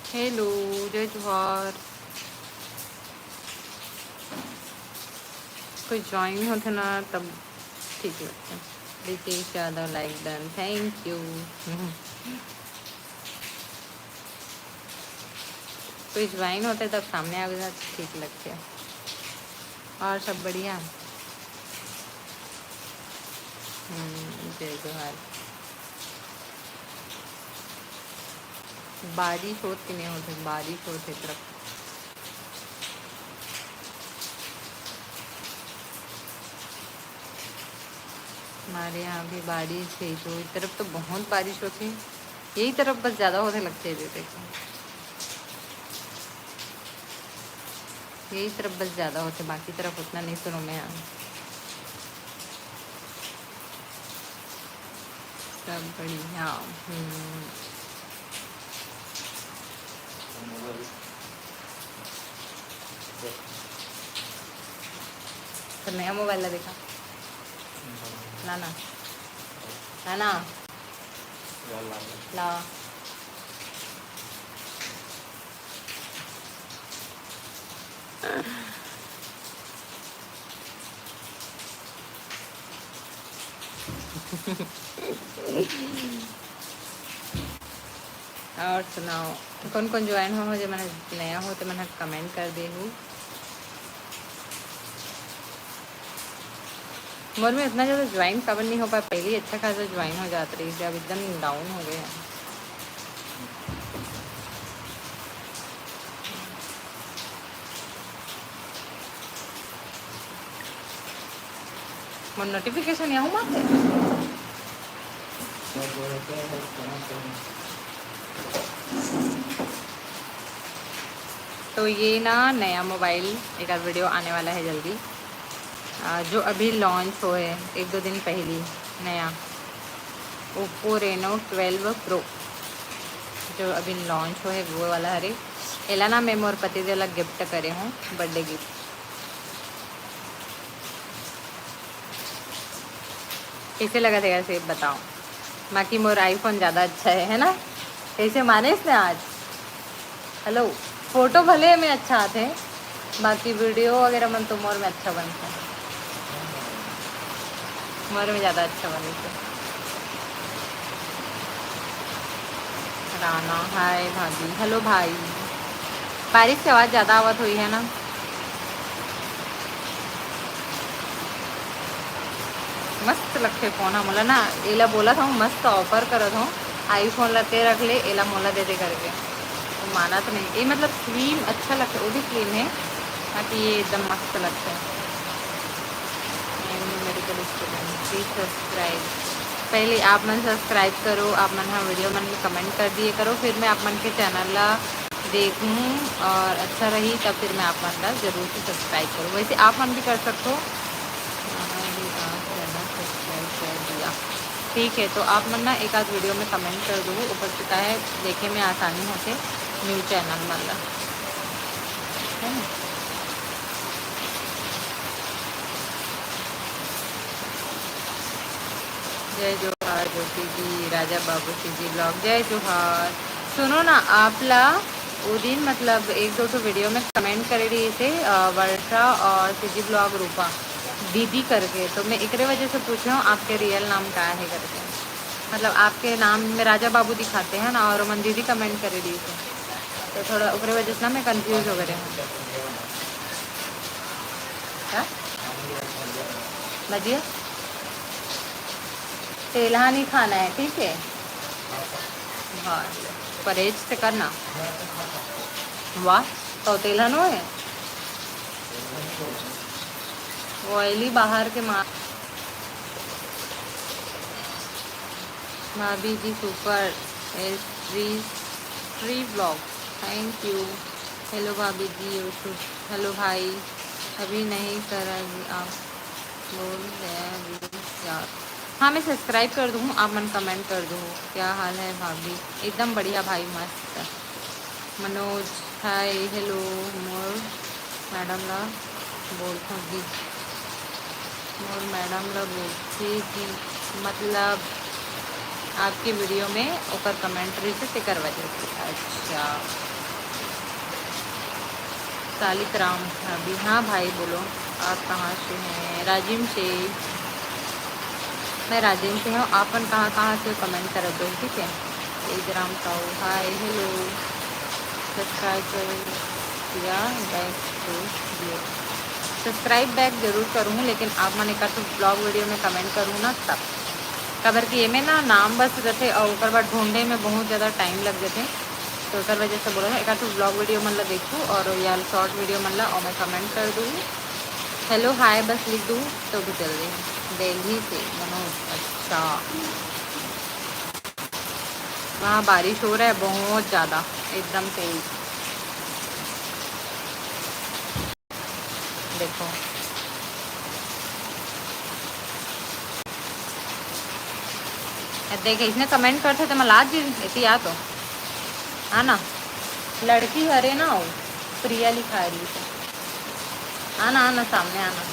Hello, जय जोहार। कोई ज्वाइन होते ना तब ठीक लगता है। Ritesh Yadav like done, thank you. कोई ज्वाइन होते तब सामने आ गया ठीक लगते है। और सब बढ़िया। जय जोहार। बारिश होती नहीं होती, बारिश होते तरफ हमारे यहाँ भी बारिश है। तो इस तरफ तो बहुत बारिश होती है, यही तरफ बस ज़्यादा होने लगते हैं। देखो यही तरफ बस ज़्यादा होते, बाकी तरफ उतना नहीं सुनो मैं। यहाँ सब बढ़िया। तो नया मोबाइल ला देखा लाना लाना ला। और सुनाओ, कौन कौन ज्वाइन हो जो मैंने नया हो तो मैंने कमेंट कर दी हूँ। मोर में इतना ज़्यादा ज्वाइन कवर नहीं हो पाया, पहले ही अच्छा खासा ज्वाइन हो जाता रही, अब एकदम डाउन हो गए हैं। मोर नोटिफिकेशन यहाँ मारते तो ये ना नया मोबाइल एक आध वीडियो आने वाला है जल्दी। जो अभी लॉन्च हो है 1-2 दिन पहले, नया ओप्पो रेनो 12 प्रो जो अभी लॉन्च हो है वो वाला। हरे एला ना मैं मोर पति देला गिफ्ट करे हूँ, बर्थडे गिफ्ट। कैसे लगा देगा से बताओ। बाकी मोर आईफोन ज़्यादा अच्छा है ना। कैसे माने इसने आज। हेलो, फोटो भले में अच्छा आते हैं, बाकी वीडियो वगैरह मन तो मोर में अच्छा बनता है, मोर में ज़्यादा अच्छा बने थे। राना हाय भाभी, हेलो भाई। बारिश की आवाज़ ज़्यादा आवत हुई है ना। मस्त लगते फ़ोन। हम बोला ना एला बोला था मस्त ऑफर करत हूँ, आईफोन लते रख ले, एला मोला दे दे करके। तो माना तो नहीं, ये मतलब स्लिम अच्छा लगता है, वो भी स्लिम है, बाकी ये एकदम मस्त लगता है। Medical student please subscribe. पहले आप मन सब्सक्राइब करो, आप मन हाँ वीडियो मन में कमेंट कर दिए करो, फिर मैं आप मन के चैनल ला देखूँ और अच्छा रही तब फिर मैं आप मन ला जरूर से सब्सक्राइब करूँ। वैसे आप मन भी कर सकते हो। सब्सक्राइब कर दिया, ठीक है। तो आप मन ना एक आध वीडियो में कमेंट कर दो, ऊपर से क्या है देखे में आसानी होते न्यू चैनल मतलब है ना। जय जोहार ज्योति जी, राजा बाबू जी ब्लॉग, जय जोहार। सुनो ना आप ला वो दिन मतलब 1-2 वीडियो में कमेंट कर रही थे वर्षा और सीजी ब्लॉग रूपा दीदी करके, तो मैं एक वजह से पूछ रही हूँ आपके रियल नाम क्या है करके। मतलब आपके नाम में राजा बाबू दिखाते हैं ना और मन दीदी कमेंट कर रही थी, तो थोड़ा ऊपर वजह से ना मैं कंफ्यूज हो गए हूँ। क्या भजिया तेलहा नहीं खाना है, ठीक है। हाँ, परहेज से करना। वाह, तो तेलहा नो है ऑयली बाहर के माँ। भाभी जी super S free blog, thank you. Hello भाभी जी, हेलो भाई। अभी नहीं करा जी आप, बोल रहे यार। हाँ, मैं सब्सक्राइब कर दूँ, आप मन कमेंट कर दो। क्या हाल है भाभी? एकदम बढ़िया भाई, मस्त। मनोज हाय, हेलो। मोर मैडम ला बोलता जी, मोर मैडम ला बोलती जी, मतलब आपकी वीडियो में ऊपर कमेंट्री से टिकर वजह से। अच्छा, सालिक राम भाभी। हाँ भाई बोलो, आप कहाँ से हैं? राजिम से। मैं राजिम से हूँ, आपन कहाँ से कमेंट कर दो, ठीक है। ईद राम साहू हाय, हेलो। सब्सक्राइब कर दिया, बैक टू दिए। सब्सक्राइब बैक जरूर करूँ, लेकिन आप मैंने का तो ब्लॉग वीडियो में कमेंट करूँ ना तब। कबर कि ये में ना नाम बस रहते और ऊपर बाद ढूंढने में बहुत ज़्यादा टाइम लग जाते, तो उस वजह से बोला था एक तो ब्लॉग वीडियो मतलब देखूँ और या शॉर्ट वीडियो मतलब और मैं कमेंट कर दूँ, हेलो हाय बस लिख दूँ तो भी चल रही। दिल्ली से मनोज, अच्छा। वहाँ बारिश हो रहा है बहुत ज़्यादा, एकदम तेज। देखो देखे इसने कमेंट करते तो मैं लाज जी आ तो आना लड़की हरे ना हो, प्रिया लिखा रही है। आना आना सामने आना।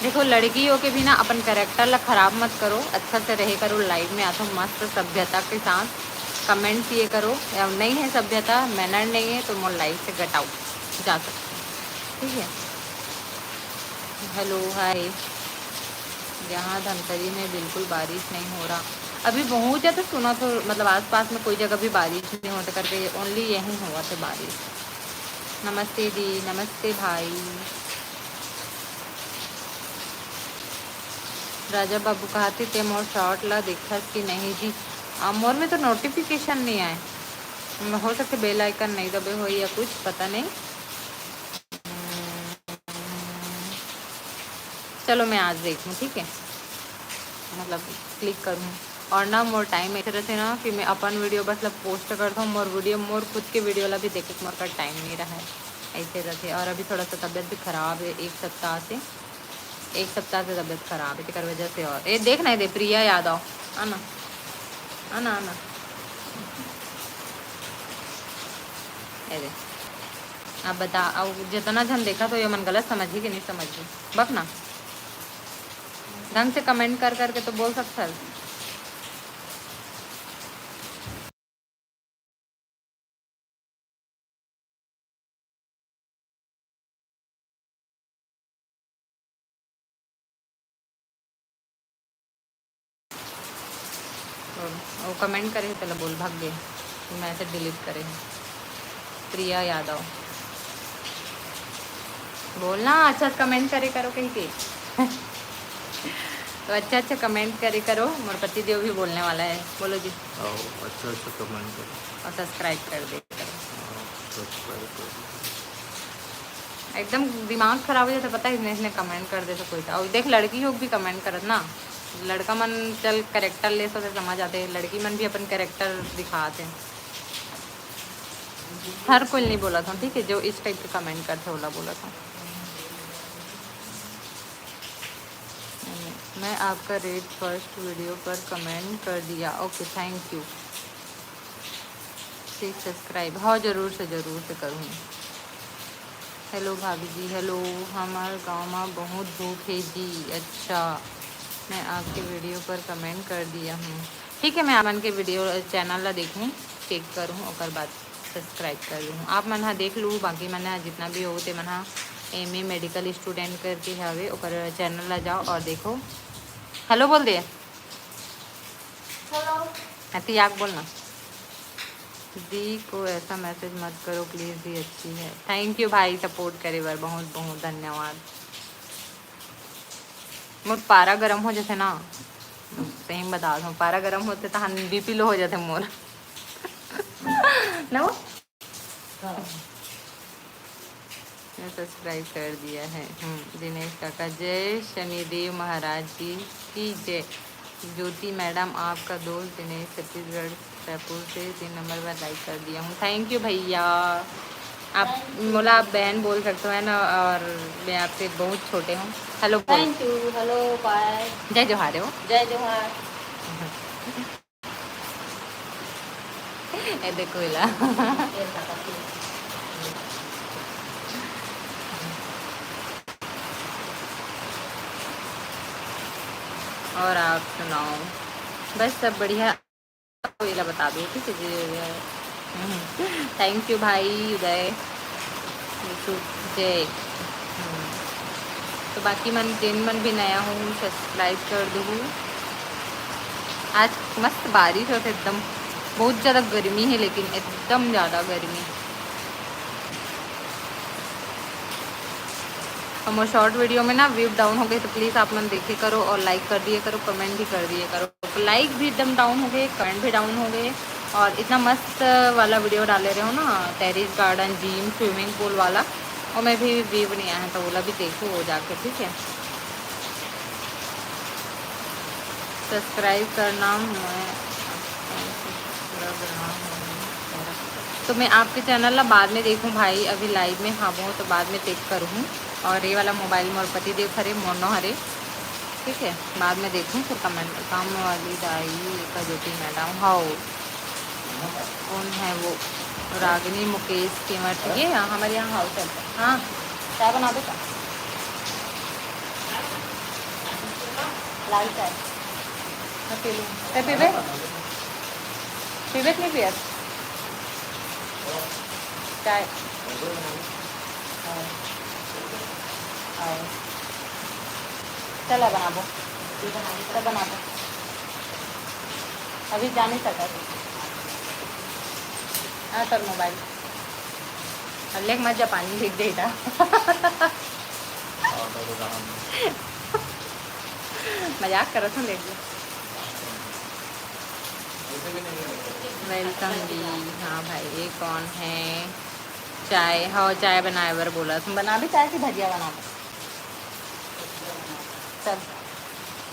देखो लड़कियों के भी ना अपन कैरेक्टर ला खराब मत करो, अच्छा से रहे करो लाइव में। आता मस्त सभ्यता के साथ कमेंट किए करो, या नहीं है सभ्यता मैनर नहीं है तो मोर लाइव से गट आउट जा सकते, ठीक है। Hello hi. यहाँ धमतरी में बिल्कुल बारिश नहीं हो रहा अभी, बहुत ज़्यादा सुना तो मतलब आसपास में कोई जगह भी बारिश नहीं होता करके, ओनली यहीं हुआ था बारिश। नमस्ते दी, नमस्ते भाई। राजा बाबू कहते थे मोर शॉर्ट ला देखा कि नहीं जी, मोर में तो नोटिफिकेशन नहीं आए, हो सकते बेल आइकन नहीं दबे हो या कुछ पता नहीं। चलो मैं आज देखूँ, ठीक है, मतलब क्लिक करूँ। और ना मोर टाइम ऐसे रहते ना कि मैं अपन वीडियो बस मतलब पोस्ट करता हूँ, मोर वीडियो मोर खुद के वीडियो ला भी देखे मोर का टाइम नहीं रहा है, ऐसे रहते। और अभी थोड़ा सा तबीयत भी ख़राब है, एक सप्ताह से तबीयत ख़राब है कर वजह से। और ये देख नहीं दे प्रिया यादव, आना आना आना, ये दे। अब बता, अब जितना जन देखा तो ये मन गलत समझी कि नहीं समझी, बक ना ढंग से कमेंट कर करके तो बोल सकता है। वो कमेंट करे पहले बोल भाग गए, मैसेज डिलीट करे। प्रिया यादव बोलना, अच्छा कमेंट करे करो कहीं के तो अच्छा कमेंट करे करो। मोर पति देव भी बोलने वाला है, बोलो जी। अच्छा कमेंट करो और सब्सक्राइब कर दे करो। एकदम दिमाग खराब हो जाता पता है, इसने कमेंट कर दे तो कोई था। और देख लड़की लोग भी कमेंट करत ना, लड़का मन चल करेक्टर ले तो समझ आते, लड़की मन भी अपन करेक्टर दिखाते हैं। हर कोई नहीं बोला था, ठीक है, जो इस टाइप के कमेंट करते बोला बोला था। मैं आपका रेट फर्स्ट वीडियो पर कमेंट कर दिया, okay thank you. Please subscribe, हाँ जरूर से करूँगी। हेलो भाभी जी, हेलो। हमारे गांव में बहुत धूप है जी, अच्छा। मैं आपके वीडियो पर कमेंट कर दिया हूँ, ठीक है। मैं आपन के वीडियो चैनल ला देखूँ, चेक करूँ और बाद सब्सक्राइब कर लूँ। आप मन हाँ देख लूँ, बाकी मन हाँ जितना भी हो ते मन हाँ एमए मेडिकल स्टूडेंट करके हवे ओकर चैनल ला जाओ और देखो। हेलो बोल दिए, हेलो याक बोलना। दी को ऐसा मैसेज मत करो प्लीज़, दी अच्छी है। थैंक यू भाई, सपोर्ट करे बार बहुत बहुत धन्यवाद। मोर पारा गरम हो जाते ना, सही बता दूँ, पारा गरम होते तो हम बीपी लो हो जाते मोर ना। सब्सक्राइब कर दिया है। दिनेश काका, जय शनिदेव महाराज जी की जय। ज्योति मैडम, आपका दोस्त दिनेश छत्तीसगढ़ जयपुर से 3 नंबर पर लाइक कर दिया हूँ। थैंक यू भैया। आप बोला आप बहन बोल सकते हो ना, और मैं आपसे बहुत छोटे हूँ। Hello, thank you, hello, bye, जय जोहार हो। जय जोहार। ए देखो इला और आप सुनाओ? बस सब बढ़िया। इला बता दो, ठीक है जी। थैंक यू भाई उदय जय। तो बाकी मन जिन मन भी नया हूँ सब्सक्राइब कर दूँ। आज मस्त बारिश होती एकदम, बहुत ज़्यादा गर्मी है, लेकिन एकदम ज़्यादा गर्मी। हम शॉर्ट वीडियो में ना व्यू डाउन हो गए, तो प्लीज़ आप मन देखे करो और लाइक कर दिए करो, कमेंट भी कर दिए करो। तो लाइक भी एकदम डाउन हो गए, कमेंट भी डाउन हो गए, और इतना मस्त वाला वीडियो डाले रहे हो ना, terrace garden, gym, swimming pool वाला, और मैं भी व्यू नहीं आया है, तो बोला भी देखो वो जाके, ठीक है। सब्सक्राइब करना, मैं तो मैं आपके चैनल ना बाद में देखूँ भाई, अभी लाइव में हाँ वो तो बाद में चेक करूँ। और ये वाला मोबाइल मोर पति देव हरे मोनो हरे, ठीक है, बाद में देखूँ फिर कमेंट। काम वाली दाई का ज्योति मैडम, हाँ कौन है वो? रागिनी मुकेश कीमत, ये हमारे यहाँ हाउस है। हाँ, चाय बना दो, लाल चाय मैं पी लूँ। पीबे पीबे नहीं पिया चाय? चला बना दो, तो बना दो, अभी जा नहीं सका। हाँ सर, मोबाइल लेक मत जा, पानी भीग देगा मजाक करो तुम, देख लो। वेलकम दी। हाँ भाई, ये कौन है? चाय, हाँ चाय बनाए बर बोला तुम, बना भी चाय की भजिया बना दो। चल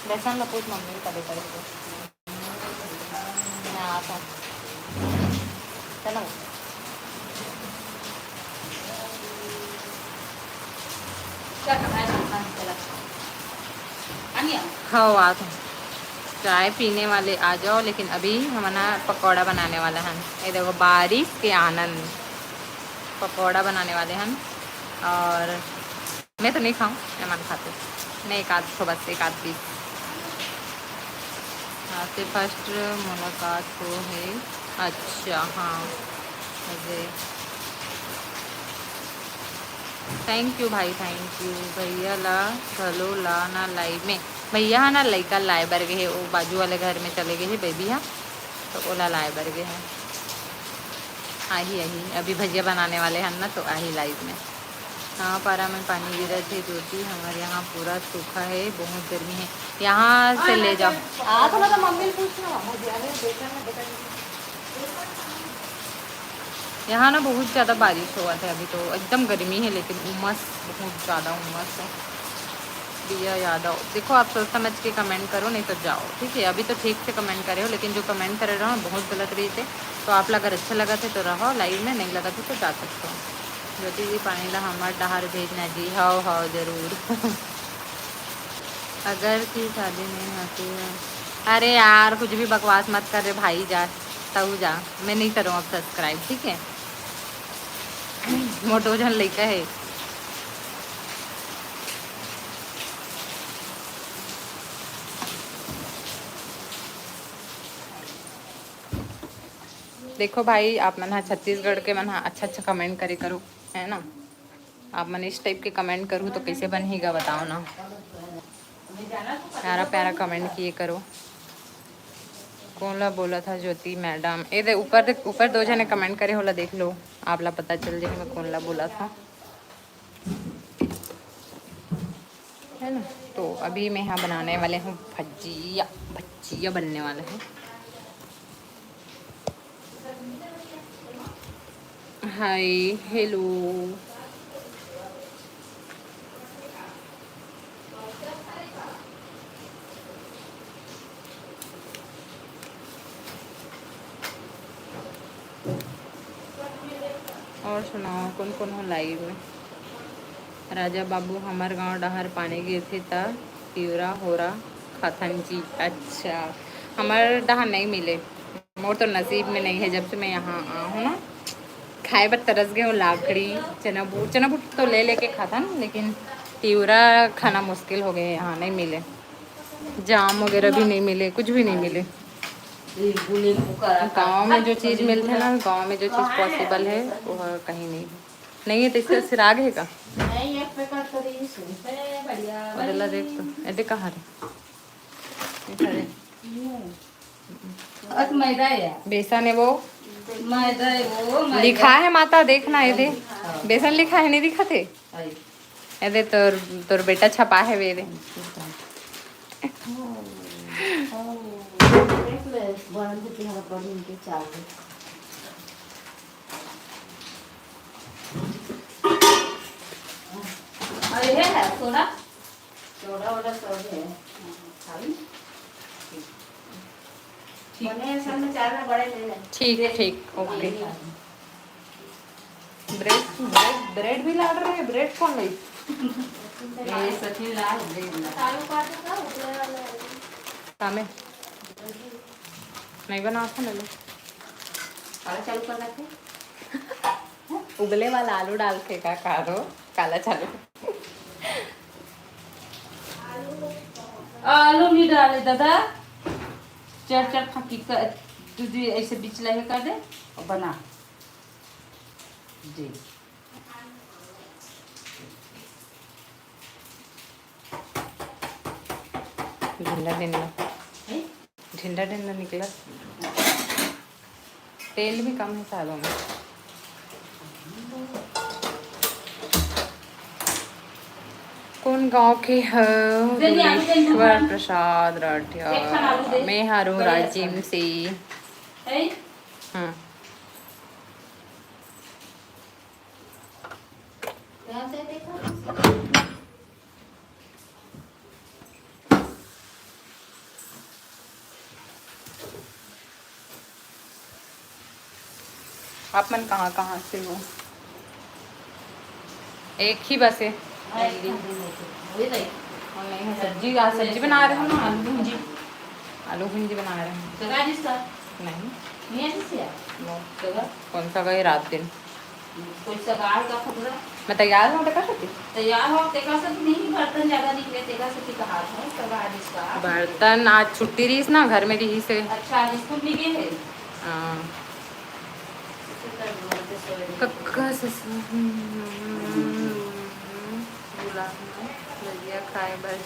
बेसन लो, पूछ मम्मी कभी करे तो मैं आता हूँ। चलो हाँ आता हूँ। चाय पीने वाले आ जाओ, लेकिन अभी हम ना पकौड़ा बनाने वाला हैं। ये देखो, बारिश के आनंद, पकौड़ा बनाने वाले हैं। और मैं तो नहीं खाऊं, मैं मन खाते, मैं एक आध तो बस एक आध पीस। हाँ से फर्स्ट मुलाकात हो है। अच्छा हाँ, मुझे थैंक यू भाई, थैंक यू भैया। ला भलो ला ना लाइव में भैया है ना, लड़का लाए बर गए है, वो बाजू वाले घर में चले गए है बेबी है, तो ओला लाए बर गए है। आही अभी भजिया बनाने वाले हैं ना, तो आही लाइव में। हाँ, पारा में पानी गिरा थे ज्योति, हमारे यहाँ पूरा सूखा है, बहुत गर्मी है। यहाँ से ले जाओ। तो मम्मी यहाँ ना बहुत ज़्यादा बारिश हुआ था, अभी तो एकदम गर्मी है, लेकिन उमस, बहुत ज़्यादा उमस है। दिया यादव, देखो आप सोच समझ के कमेंट करो, नहीं तो जाओ, ठीक है। अभी तो ठीक से कमेंट करे हो, लेकिन जो कमेंट करे रहो बहुत गलत रही थे, तो आप अगर अच्छा लगा थे तो रहो लाइव में, नहीं लगा थे तो जा सकते हो। ज्योति जी, पानी ला हमारे डहार भेजना जी। हाँ ज़रूर अगर की शादी नहीं होती है। अरे यार कुछ भी बकवास मत कर रहे भाई, जा तू जा, मैं नहीं करूँ अब सब्सक्राइब, ठीक है। मोटो जन लेकर है। देखो भाई, आप मन छत्तीसगढ़ के मन अच्छा अच्छा कमेंट करे करो, है ना। आप मन इस टाइप के कमेंट करूँ तो कैसे बनेगा बताओ ना। प्यारा प्यारा कमेंट किए करो। कौन ला बोला था ज्योति मैडम? ये दे ऊपर, ऊपर 2 जने कमेंट करे होला, देख लो, आप ला पता चल जाएगा मैं कौन ला बोला था। है ना। तो अभी मैं यहाँ बनाने वाले हूँ भजिया। भजिया बनने वाला है। Hi hello. और सुनाओ कौन कौन हो लाइव में। राजा बाबू हमार गांव डहर पानी गिर थे ता तीवरा होरा खाथन जी। अच्छा हमारे डहर नहीं मिले। मोर तो नसीब में नहीं है। जब से मैं यहाँ आ हूँ ना खाए पर तरस गए हूँ। लाकड़ी चना बूट तो ले लेके खाता ना, लेकिन तीवरा खाना मुश्किल हो गए। यहाँ नहीं मिले। जाम वगैरह भी नहीं मिले, कुछ भी नहीं मिले। गांव में जो चीज़ मिलती है ना, गांव में जो चीज़ पॉसिबल है वो कहीं नहीं है। नहीं है तो इससे सिराग है का बदला देख तो ऐसे कहाँ रे मैदा है बेसन है वो मैदा है वो लिखा है माता देखना ये बेसन लिखा है नहीं दिखाते ये तोर तोर बेटा छपा है वे दे अरे है सोडा सोडा वोडा सब है बने सामने चार में बड़े ले ले। ठीक ओके। ब्रेड भी ला रहे हैं। ब्रेड कौन लाई ये सचिन लाल आलू काट का उबले वाला सामे नहीं बना था ले लो। काला चालू कर रखे उबले वाला आलू डाल के का कारो काला चालू आलू नहीं डाले दादा चार चार फाकी कर तुझे ऐसे बीच लगे कर दे और बना जी। ढिंडा निकला। तेल भी कम है सालों में। कौन गांव के है दुलेश्वर प्रसाद राठिया। मैं हारू राजिम से। आप मन कहाँ कहाँ से हो। एक ही बस है नहीं है। सब्जी आज सब्जी बना रहे हो ना। आलू भुंजी बना रहे हैं। नहीं कौन सा गए रात दिन मैं तैयार हूँ कर सकती। तैयार हो तेका से नहीं बर्तन ज्यादा निकले तेका से कहा था सगा इसका बर्तन आज छुट्टी रही ना घर में रही से। अच्छा स्कूल नहीं गए है हाँ खाए बस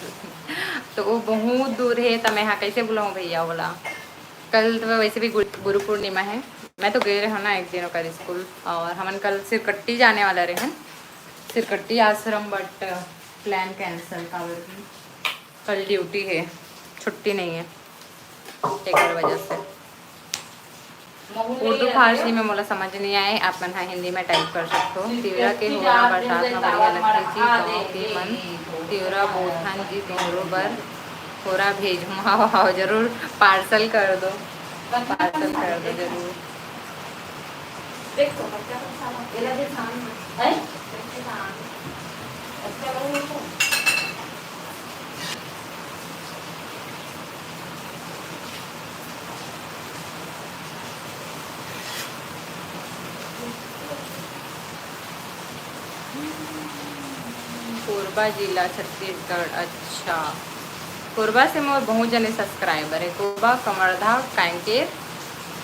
तो वो बहुत दूर है तो मैं यहाँ कैसे बुलाऊँ भैया बोला। कल तो वैसे भी गुरु पूर्णिमा है। मैं तो गए रहा ना एक दिन का स्कूल और हमन कल सिरकट्टी जाने वाला रहे हैं। सिरकट्टी आश्रम बट प्लान कैंसिल का कल ड्यूटी है छुट्टी नहीं है एक वजह से। उर्दू फारसी में मोला समझ नहीं आए आप मन हिंदी में टाइप कर सकते हो। तिवरा के होरा बरसात में बढ़िया लगती थी गाँव के मन तिवरा बोधन जी तोहरो बर होरा भेजूँ। हाँ जरूर पार्सल कर दो जरूर। कोरबा जिला छत्तीसगढ़। अच्छा कोरबा से मोर बहुत जने सब्सक्राइबर है। कोरबा कमरधा कांकेर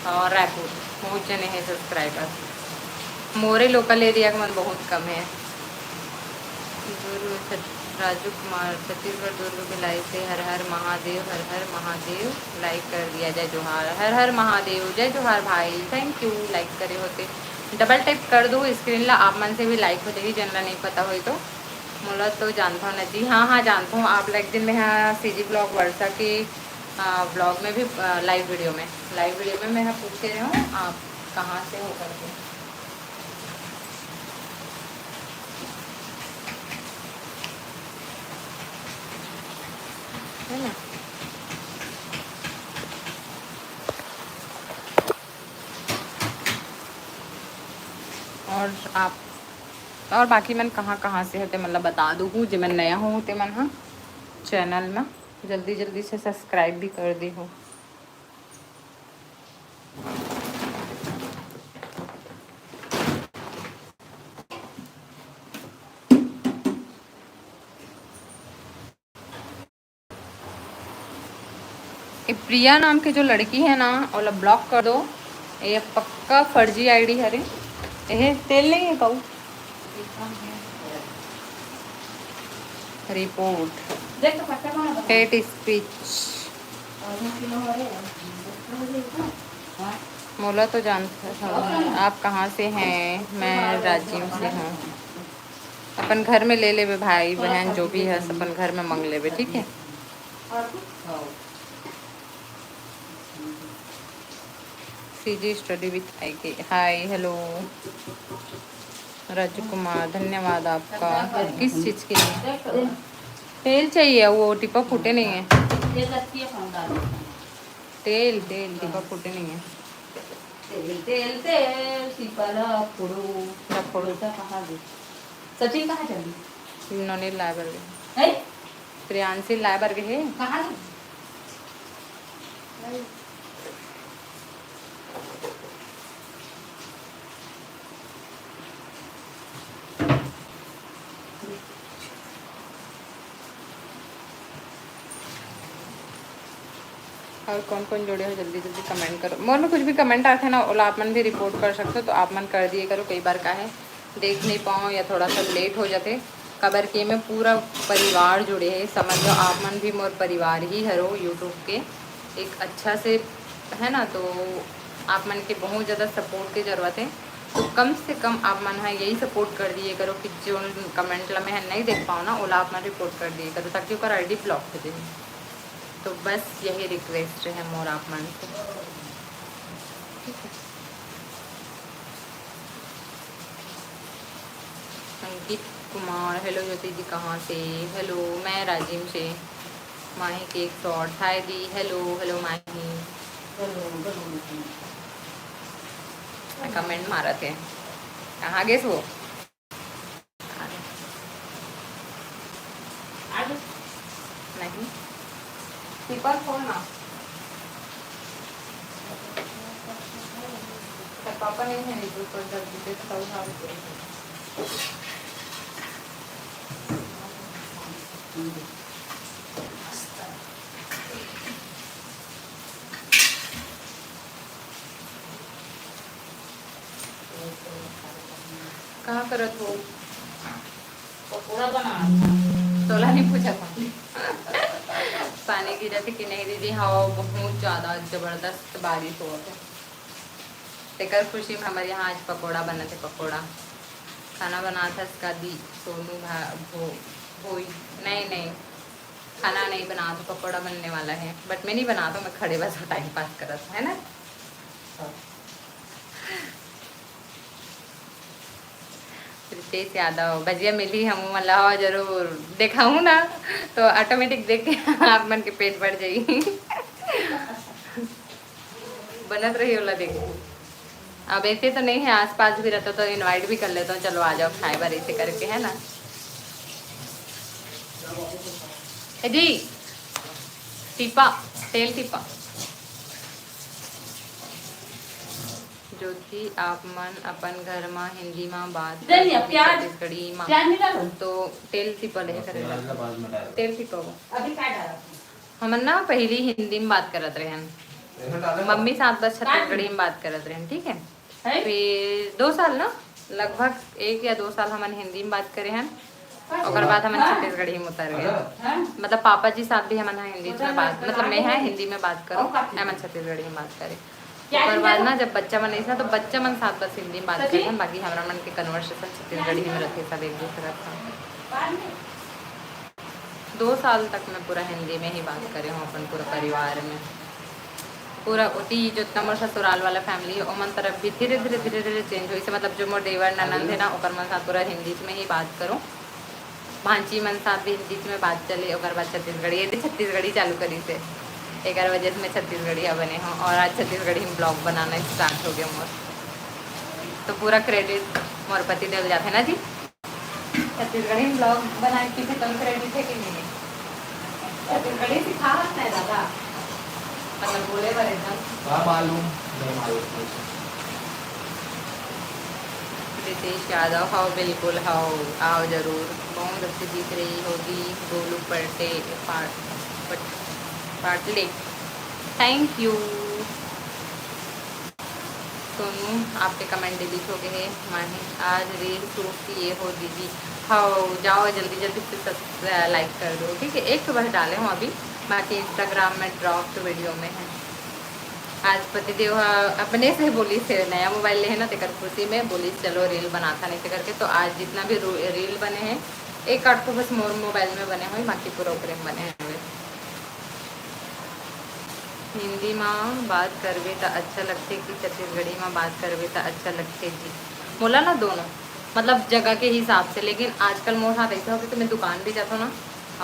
और रायपुर बहुत जने हैं सब्सक्राइबर। मोरे लोकल एरिया का मन बहुत कम है। राजू कुमार छत्तीसगढ़ दुर्ग भिलाई से हर हर महादेव लाइक कर दिया। जय जोहार। हर हर महादेव जय जोहार भाई थैंक यू लाइक करे होते। डबल टैप कर दो स्क्रीन ला आप मन से भी लाइक हो जाएगी। जनला नहीं पता हो तो मोला तो जानता हूँ ना जी, हाँ हाँ जानता हूँ। आप एक दिन में हाँ सीजी ब्लॉग वर्षा के ब्लॉग में भी लाइव वीडियो में मैं पूछ रही हूँ आप कहाँ से हो करके। है ना। और आप और बाकी मन कहाँ कहाँ से होते मतलब बता दूँ जो मैं नया हूँ ते मन हाँ चैनल में जल्दी जल्दी से सब्सक्राइब भी कर दी हो। ये प्रिया नाम की जो लड़की है ना वो ब्लॉक कर दो। ये पक्का फर्जी आईडी है रे। ये तेल नहीं है कहू रिपोर्ट हेट स्पीच मोला तो जानता था। आप कहाँ से हैं? मैं राजीव से हूँ। अपन घर में ले लेवे भाई बहन जो भी है अपन घर में मंग लेवे ठीक है। सीजी स्टडी विथ आई के हाय हेलो राजकुमार धन्यवाद आपका। किस चीज़ के लिए तेल चाहिए? वो टिपा फूटे नहीं है। तेल तेल टिपा फूटे नहीं है। तेल तेल टिपा फोड़ो कहाँ गई? सचिन कहाँ चली? इन्होंने लाइबर है प्रियांशी लाइबर के है कहाँ और कौन कौन जुड़े हो जल्दी जल्दी कमेंट करो। मोर में कुछ भी कमेंट आते हैं ना ओला आप मन भी रिपोर्ट कर सकते हो तो आप मन कर दिए करो। कई बार का है देख नहीं पाओ या थोड़ा सा लेट हो जाते खबर के में पूरा परिवार जुड़े है समझ लो। आप मन भी मोर परिवार ही हरो यूट्यूब के एक अच्छा से है ना। तो आप मन के बहुत ज़्यादा सपोर्ट की ज़रूरत है। तो कम से कम आप मन है यही सपोर्ट कर दिए करो कि जो कमेंट ला मैं नहीं देख पाऊँ ना ओला आप मन रिपोर्ट कर दिए करो ताकि उसका आई डी ब्लॉक हो जाए। तो बस यही रिक्वेस्ट है मोर आप मन से ठीक है। अंकित कुमार हेलो ज्योति जी कहाँ से? हेलो मैं राजीव से। माही के एक शॉर्ट हाय दी हेलो हेलो माही। कमेंट मारा थे कहाँ गए वो? नहीं पेपर खोलना पापा नहीं है रिपोर्ट कर जल्दी से उठा कहाँ करत हो? पकौड़ा बना तोला नहीं पूछा था पानी गिरा थे कि नहीं दीदी? हवा बहुत ज़्यादा ज़बरदस्त बारिश हुआ था तेकर खुशी में हमारे यहाँ आज पकोड़ा बना थे। पकोड़ा खाना बना था इसका दी सोनू भोई नहीं खाना नहीं बना तो पकोड़ा बनने वाला है बट मैं नहीं बनाता मैं खड़े बस टाइम पास कर रहा है ना। रितेश यादव भजिया मिली हम मतलब जरूर दिखाऊँ ना तो ऑटोमेटिक देख के आप मन के पेट बढ़ जाएगी बनत रही वाला देखो। अब ऐसे तो नहीं है आसपास भी रहता तो इनवाइट भी कर लेता हूँ चलो आ जाओ खाए बार ऐसे करके है ना। जी टीपा तेल टीपा ज्योति आप मन अपन घर में हिंदी में बात छत्तीसगढ़ी में तो तेल टिपल है करेगा तेल टिपा हमन ना पहली हिंदी में बात करत रहे मम्मी साथ बस छत्तीसगढ़ी में बात करत रहे ठीक है। फिर 2 साल ना लगभग 1 या 2 साल हमन हिंदी में बात करे हैं और बाद हमन छत्तीसगढ़ी में उतर गए। मतलब पापा जी साथ भी हमन हिंदी में बात मतलब मैं है हिंदी में बात करो हमन छत्तीसगढ़ी में बात करे। और बाद ना जब बच्चा मन ऐसा तो बच्चा मन साथ बस हिंदी में बात करे हैं बाकी हमारा मन के कन्वर्सेशन छत्तीसगढ़ी में रखे सब एक दूसरे का। 2 साल तक मैं पूरा हिंदी में ही बात करे हूँ अपन पूरा परिवार में। पूरा उती जो इतना मोर ससुराल वाला फैमिली है ओमन तरफ भी धीरे धीरे धीरे धीरे चेंज हुई से मतलब जो मोर देवर ननंद है ना ओकर मन साथ पूरा हिंदी में ही बात करूँ। भांची मन साथ भी हिंदी में बात चली और बाद छत्तीसगढ़ी ये छत्तीसगढ़ी चालू करी से एक वजह से मैं छत्तीसगढ़िया बने हूँ और आज छत्तीसगढ़ी में ब्लॉग बनाना स्टार्ट हो गया मोर। तो पूरा क्रेडिट मोर पति देव जाते ना जी। छत्तीसगढ़ी में ब्लॉग बनाए कि कम क्रेडिट है कि नहीं? छत्तीसगढ़ी सिखा है दादा मतलब बोले पर एकदम मालूम नहीं मालूम। रितेश यादव हाओ बिल्कुल हाओ आओ जरूर। बहुत अच्छी दिख रही होगी गोलू पलटे पाटले थैंक यू। सोनू आपके कमेंट डिलीट हो गए हैं। माही आज रील शुरू किए हो दीदी। हाँ जाओ जल्दी जल्दी से लाइक कर दो ठीक है। एक तो बस डाले हूँ अभी बाकी इंस्टाग्राम में ड्रॉप वीडियो में है। आज पतिदेव अपने से बोली से नया मोबाइल ले है ना तेकर खुशी में बोली चलो रील बनाता नहीं से करके। तो आज जितना भी रील बने हैं एक आठ तो बस मोर मोबाइल में बने हुए बाकी पूरा ओकरे में बने हुए। हिंदी में बात करवे तो अच्छा लगते कि छत्तीसगढ़ी में बात करवे तो अच्छा लगते जी। बोला ना दोनों मतलब जगह के हिसाब से। लेकिन आजकल मोर हाथ ऐसा हो गया तो मैं दुकान भी जाता हूँ ना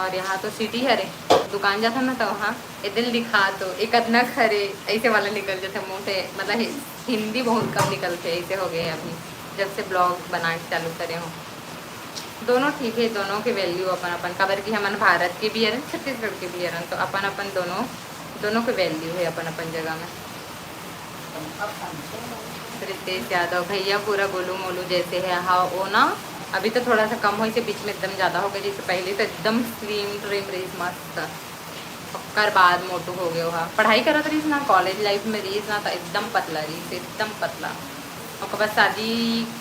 और यहाँ तो सिटी हरे दुकान जाता ना तो वहाँ ये दिल दिखा तो एक अदना खरे ऐसे वाला निकल जाते मुँह से। मतलब हिंदी बहुत कम निकलते ऐसे हो गए अभी जब से ब्लॉग बना के चालू करे हूँ। दोनों ठीक है दोनों के वैल्यू अपन अपन खबर की हमन भारत के भी हरन छत्तीसगढ़ के भी हरन तो अपन अपन दोनों के वैल्यू है अपन अपन जगह में। रितेश यादव भैया पूरा गोलू मोलू जैसे है। हाँ वो ना अभी तो थोड़ा सा कम हो इसे बीच में एकदम ज़्यादा हो गया जैसे पहले तो एकदम स्लिम ट्रिम रहीस मस्त कर बाद मोटू हो गया। वहाँ पढ़ाई करत रहीस ना कॉलेज लाइफ में रहीस ना तो एकदम पतला रहीस एकदम पतला। और बाद शादी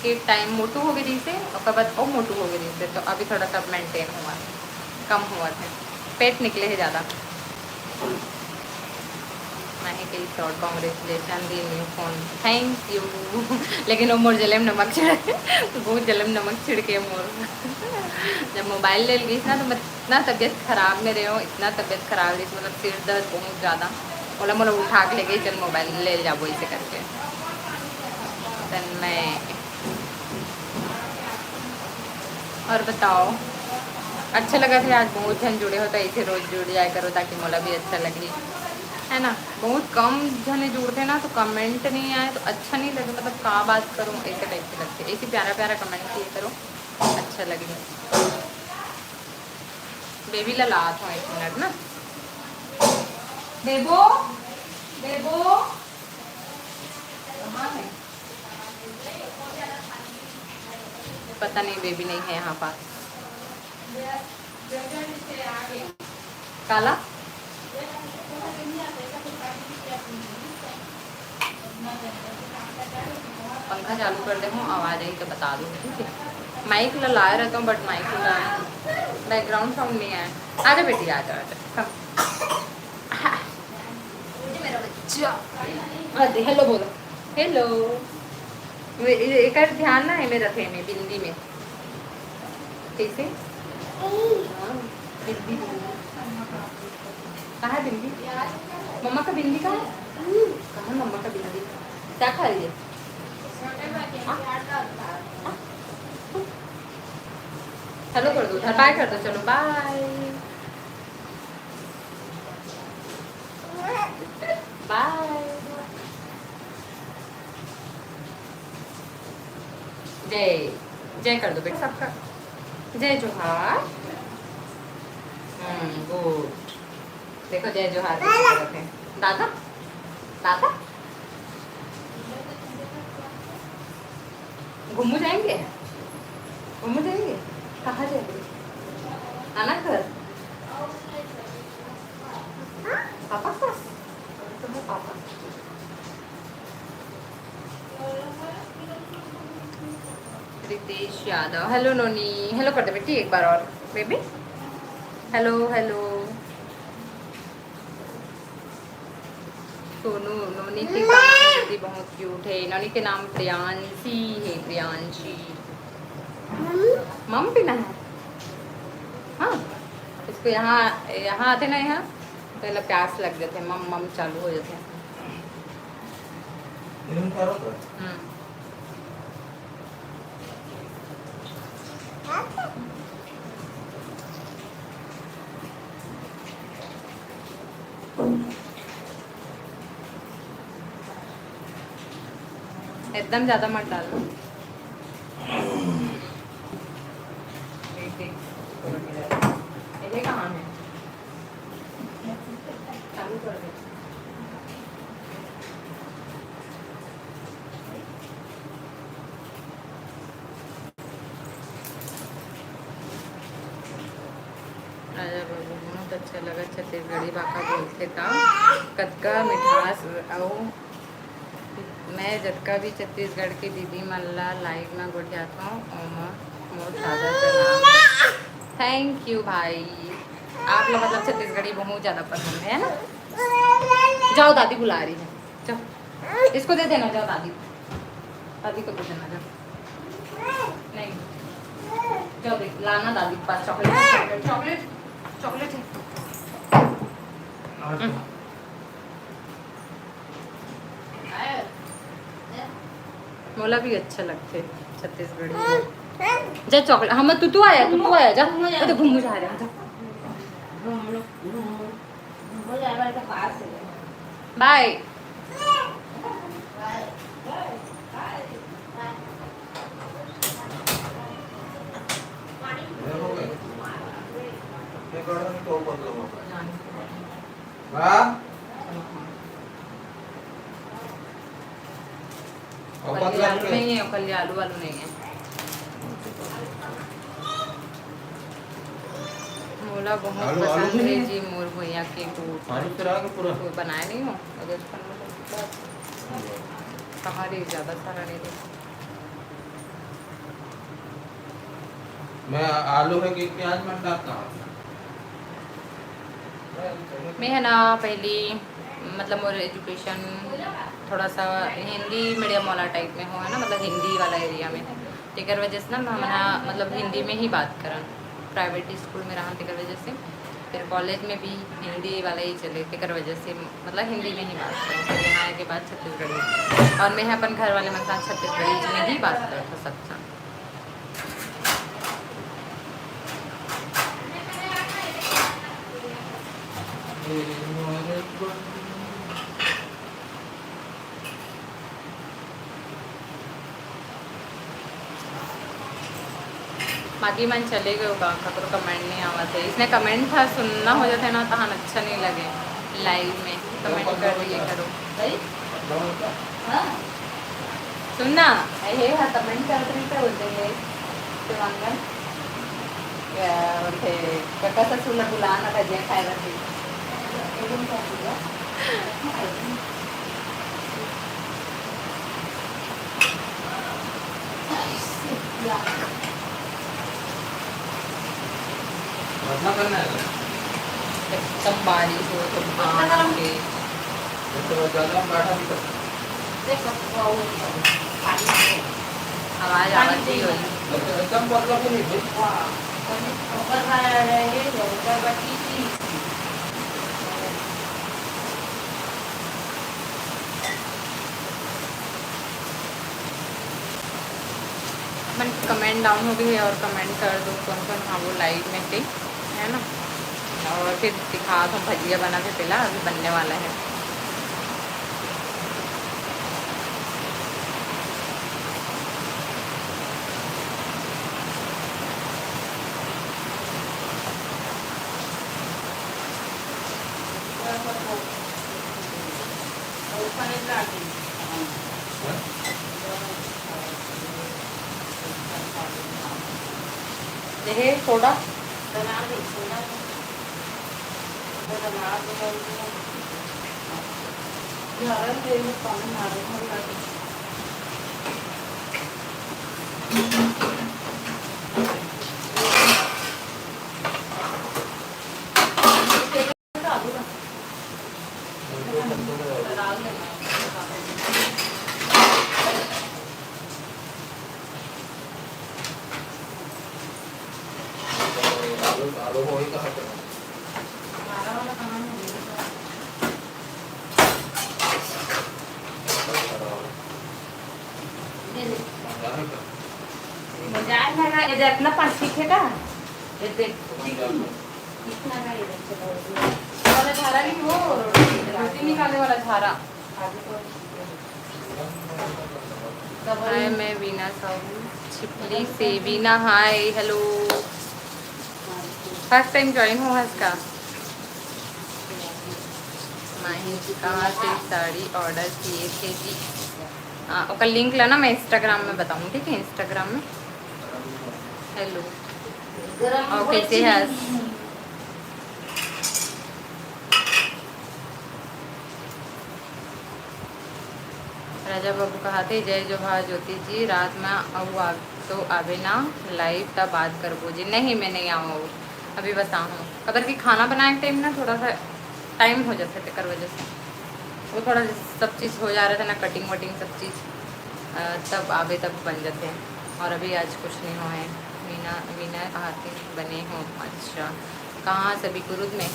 के टाइम मोटू हो गई रही से और बाद और मोटू हो गई रही से। तो अभी थोड़ा सा मेंटेन हुआ कम हुआ थे पेट निकले है ज़्यादा। नहीं कही शॉर्ट कॉन्ग्रेचुलेसन दी न्यू फोन थैंक यू। लेकिन वो मोर जलेम नमक छिड़ बहुत जलेम नमक छिड़ के मोर जब मोबाइल ले ली ना तो मैं इतना तबीयत ख़राब में रहे हो इतना तबीयत ख़राब रही मतलब सिर दर्द बहुत ज़्यादा। बोला मोला उठा के ले गई चल मोबाइल ले जाओ इसे करके। तन मैं और बताओ अच्छा लगा था आज बहुत जन जुड़े हो तो ऐसे रोज़ जुड़ जाया करो ताकि मोला भी अच्छा लगे है ना। बहुत कम जने जुड़ते ना तो कमेंट नहीं आए तो अच्छा नहीं लगे मतलब क्या बात करूँ ऐसे टाइप के लगते। ऐसे प्यारा प्यारा कमेंट किए करो अच्छा लगे। बेबी ला लात हूँ 1 मिनट ना बेबो बेबो पता नहीं बेबी नहीं है यहाँ पास। काला पंखा चालू कर दे हूँ आवाज़ आई तो बता दूँ ठीक है। माइक लाए रहता हूँ बट माइक बैकग्राउंड साउंड नहीं आया। आजा बेटी आजा आजा मेरा बच्चा हेलो बोलो हेलो। एक ध्यान ना है मेरे रखे में बिंदी में कैसे बिंदी कहाँ है बिंदी? मम्मा का बिंदी कहाँ है? कहाँ मम्मा का बिंदी क्या खा रही है? हेलो कर दो उधर बाय कर दो चलो बाय बाय। जय जय कर दो बेटा सबका जय जोहार। गुड देखो जय जोहार दादा दादा घूमू जाएंगे कहाँ जाएंगे आना घर पापा का तो पापा रितेश यादव हेलो नोनी हेलो कर दे बेटी एक बार और बेबी हेलो हेलो। सोनू नोनी की दीदी बहुत क्यूट है। नोनी के नाम प्रियांशी है प्रियांशी। मम भी ना है हाँ, इसको यहाँ यहाँ आते ना, यहाँ पहले प्यास लग जाते, मम मम चालू हो जाते हैं। एकदम ज़्यादा मत डालना। ये कहाँ है? चालू कर दे। राजा बाबू बहुत अच्छा लगा, छत्तीसगढ़ी भाषा बोलते था, कतका मिठास आओ। मैं जतका भी छत्तीसगढ़ की दीदी मन ला लाइव में गोठियात हूँ, मोर दादा का नाम। थैंक यू भाई, आप लोग मतलब छत्तीसगढ़ी बहुत ज़्यादा पसंद है ना। जाओ, दादी बुला रही है, जाओ इसको दे देना, जाओ दादी को दे देना, जाओ। नहीं, जाओ देख लाना दादी के पास चॉकलेट, चॉकलेट चॉकलेट है। मोला भी अच्छा लगते छत्तीसगढ़ी। जा चॉकलेट, हम तू आया जा, तो घूम जा रहे हैं। बाय। आलू नहीं है, कल आलू वालू नहीं है। मोला बहुत पसंद है जी मोर भैया के को बनाए नहीं हो अगर कहाँ रे, ज़्यादा सारा नहीं दे। मैं आलू है कि प्याज मत डालता हूँ। मैं है ना पहली मतलब मोर एजुकेशन थोड़ा सा हिंदी मीडियम वाला टाइप में हो है ना, मतलब हिंदी वाला एरिया में, तेकर वजह से ना हमारा मतलब हिंदी में ही बात करन। प्राइवेट स्कूल में रहा तेकर वजह से, फिर कॉलेज में भी हिंदी वाला ही चले, तेकर वजह से मतलब हिंदी में ही बात करें। फिर यहाँ आए के बाद छत्तीसगढ़ी, और मैं अपन घर वाले मेरे साथ छत्तीसगढ़ी में ही बात करता सबका। बाकी मन चले गए होगा, करो कमेंट नहीं आवा थे, इसने कमेंट था सुनना हो जाते ना, तहन अच्छा नहीं लगे लाइव में कमेंट कर दिए करो। सुनना हे हा कमेंट करत नहीं तो बोलते हैं शिवांगन बोलते काका ससुर बुलाना था जे खाएगा थी। बदला करना है एकदम बारिश हो तो भाग के तो ज़्यादा बैठा भी कर आवाज़ आवाज़ ही हो एकदम बदला भी नहीं मन कमेंट डाउन हो गई और कमेंट कर दो कौन कौन हाँ वो लाइव में थे है ना, और फिर दिखा तो भजिया बना के पिला, अभी बनने वाला है। ये थोड़ा आलू हो ही कहाँ पे हमारा वाला कहाँ है? ये देख। मंगा है क्या? बाजार में है, इधर अपना पास दिखेगा। ये देख। मंगा है। कितना का इधर चला वाला झारा नहीं, वो रोटी निकालने वाला झारा। हाय, मैं वीना साहू छिपली से। वीना हाय, हेलो। फर्स्ट टाइम ज्वाइन हुआ है इसका। माही कहाँ से साड़ी ऑर्डर किए थे जी? हाँ, उसका लिंक लाना, मैं इंस्टाग्राम में बताऊँ, ठीक है? इंस्टाग्राम में। हेलो, और कैसे है? राजा बाबू कहते जय जोहार ज्योति जी, रात में आऊ तो आवे ना लाइव तब बात करबो जी। नहीं, मैं नहीं आऊँ, अभी बस आऊँ। कदर की खाना बनाए के टाइम ना थोड़ा सा टाइम हो जाता है, तेकर वजह से वो थोड़ा सब चीज़ हो जा रहा था ना, कटिंग वटिंग सब चीज़, तब आवे तब बन जाते हैं। और अभी आज कुछ नहीं हुआ है। मीना मीना आते बने हो? अच्छा, कहाँ सभी कुरुद में?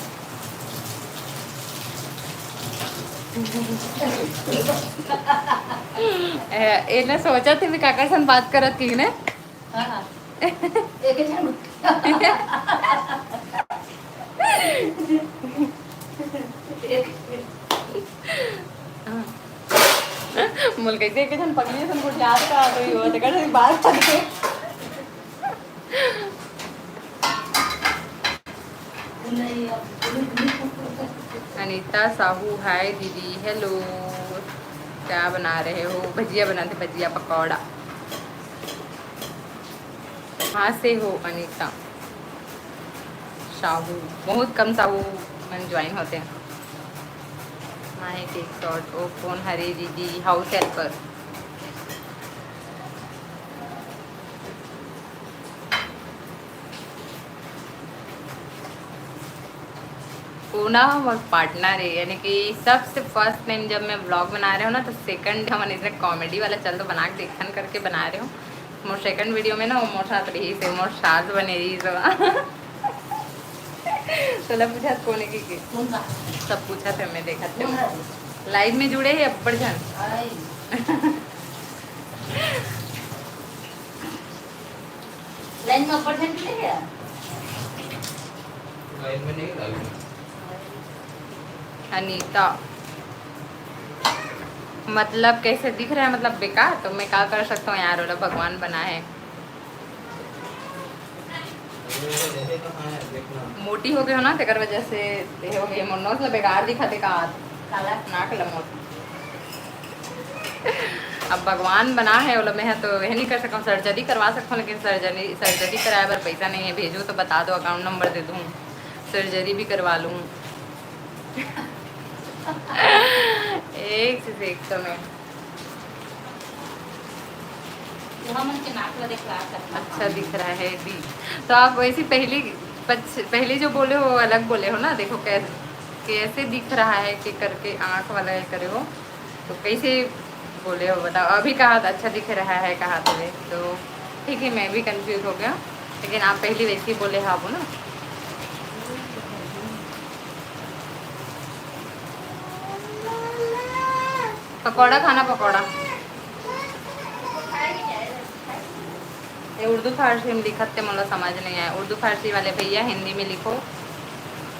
એને સોચા थे मैं काका सन बात करत की ने। हाँ, एक जन मुल कैसे एक जन पगली सन कुछ याद का तो यो ते कर बात करके। अनीता साहू हाय दीदी, हेलो। क्या बना रहे हो? भजिया बनाते, भजिया पकौड़ा। कहाँ से हो अनीता साहू? बहुत कम साहू मन ज्वाइन होते हैं। माहे केक शॉट ओ फोन हरे दीदी हाउस हेल्पर। पूना और पार्टनर है, यानी कि सबसे फर्स्ट टाइम जब मैं व्लॉग बना रहे हो ना, तो सेकंड हम इसे कॉमेडी वाला चल तो बना के देखन करके बना रहे हो। मोर सेकंड वीडियो में ना वो मोर साथ रही से मोर साथ बने रही तो तो पूछा कोने की सब पूछा थे, मैं देखा थे लाइव में जुड़े है अब्बड़ जन। लाइन में ऊपर जन के क्या? लाइन में नहीं, लाइन में। अनीता मतलब कैसे दिख रहा है? मतलब बेकार? तो मैं क्या कर सकता हूँ यार, वाला भगवान बना है। देखे कहाँ है देखना। मोटी हो गई हो ना, तेकर वजह से देह हो गई मोनो से बेकार दिखा दे का काला नाक लमोट। अब भगवान बना है वाला मैं है तो वह नहीं कर सकता हूँ। सर्जरी करवा सकता हूँ, लेकिन सर्जरी कराए पर पैसा नहीं है। भेजो तो बता दो, अकाउंट नंबर दे दूँ, सर्जरी भी करवा लूँ। एक से एक तो मैं मन के नाक में दिख रहा है। अच्छा दिख रहा है दी। तो आप वैसे पहले जो बोले हो अलग बोले हो ना। देखो कैसे दिख रहा है कि करके आँख वाला ये करे हो, तो कैसे बोले हो बताओ? अभी कहा था अच्छा दिख रहा है, कहा तो ठीक है, मैं भी कंफ्यूज हो गया, लेकिन आप पहले वैसे ही बोले हाँ वो ना। पकौड़ा खाना, पकौड़ा ये उर्दू फारसी में लिखत थे, मतलब समझ नहीं आया। उर्दू फारसी वाले भैया हिंदी में लिखो,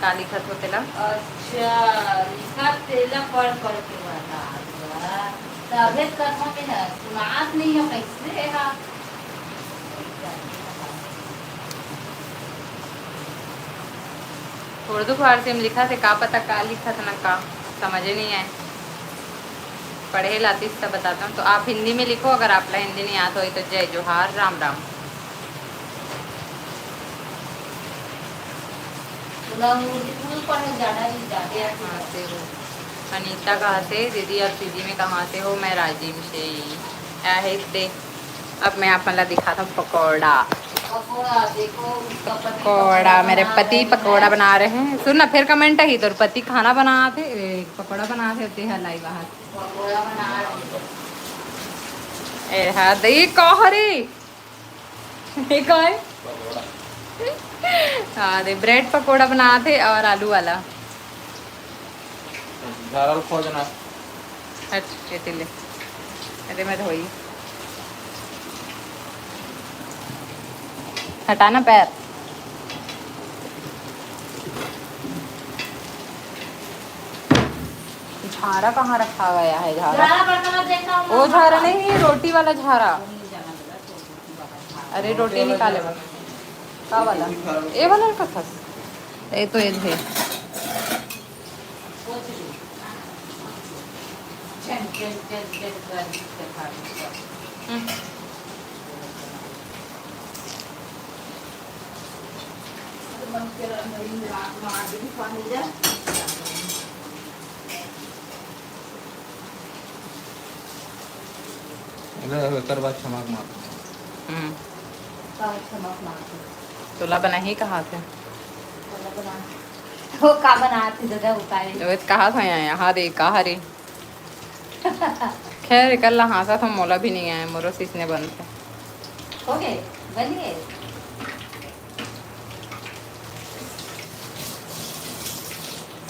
का लिखत होते ला? अच्छा, लिखा तेला पढ़ पढ़ के बता। तबियत करना में ना सुनात नहीं है, कैसे है? उर्दू फारसी में लिखा थे, का पता का लिखा था ना, का समझ नहीं आए। पढ़े लाती सब बताता हूँ। तो आप हिंदी में लिखो, अगर आपला हिंदी नहीं आता हो तो जय जोहार, राम राम। कहाँ से हो? अनीता कहाँ से? दीदी आप दीदी में कहाँ से हो? मैं राजीव से है दे। अब मैं आप मतलब दिखाता हूँ पकौड़ा। पकौड़ा मेरे पति पकौड़ा बना रहे हैं। सुन ना, फिर कमेंट है तो पति खाना बनाते पकौड़ा बनाते होते हैं लाई बाहर। ए हाँ दही कह रे, ये कह है हाँ दे ब्रेड पकोड़ा बनाए थे और आलू वाला। झारल खोजना। हट ये ले, अरे मैं धोई हटाना पैर। झारा कहाँ रखा गया है? झारा वो झारा नहीं, रोटी वाला झारा। अरे रोटी निकाले वाला का वाला, ये वाला का था। ये तो ये थे। कर बाद चमक मार। तुला बना ही कहा थे? वो का बनाती दादा उतारे तो कहा था यहाँ दे कहा रे। खैर कल हाँसा था, मोला भी नहीं आया, मोरो सीसने बंद थे। हो गए बन गए।